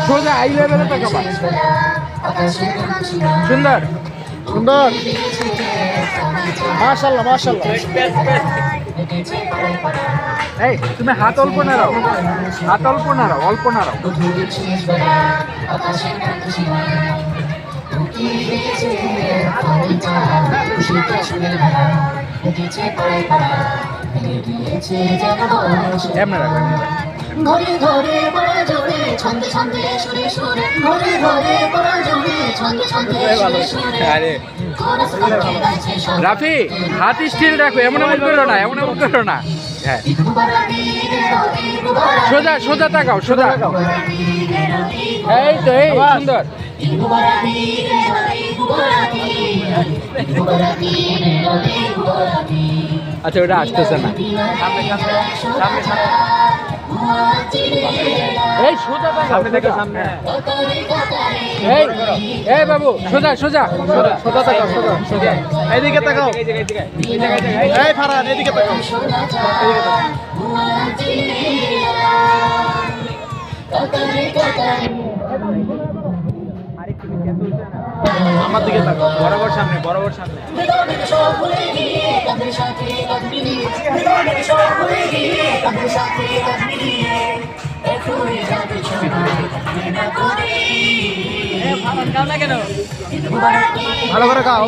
সোজা আই লেভেলে তাকাবা। সুন্দর সুন্দর, মাশাআল্লাহ মাশাআল্লাহ। এই তুমি হাত অল্প নাড়াও, হাত অল্প নাড়াও, অল্প নাড়াও। এমনি রাখো। ঘরে ঘরে পড়া জোরে ছন্দে ছন্দে সুরে সুরে ঘরে ঘরে পড়া জোরে ছন্দে ছন্দে সুরে সুরে আরে রাফি হাত স্টিল রাখো, এমন এমন করো না, এমন এমন করো না। হ্যাঁ সোজা সোজা তাকাও, সোজা তাকাও। এই তো এই সুন্দর। আচ্ছা ওটা আসতেছে না। এই সোজা তাকাও, সোজা সামনে। এই এই বাবু সোজা সোজা সোজা সোজা তাকাও, সোজা সোজা। এইদিকে তাকাও, এই ফারহান এইদিকে তাকাও, এইদিকে তাকাও। আমার দিকে তাকাও, বরাবর সামনে, বরাবর সামনে। ভালো করে গাও।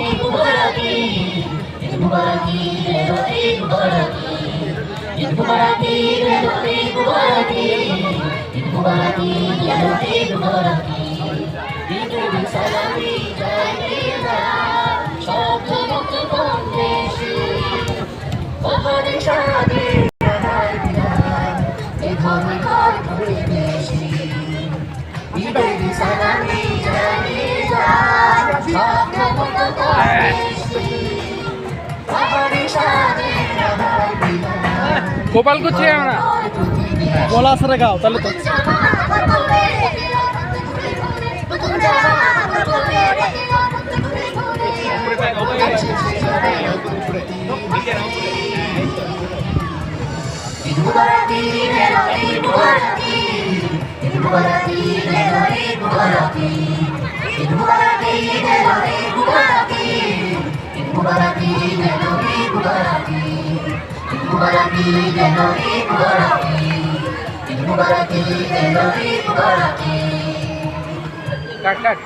গোপাল করছি আমরা গলা আসরে গাও তাহলে তো। কাট কাট।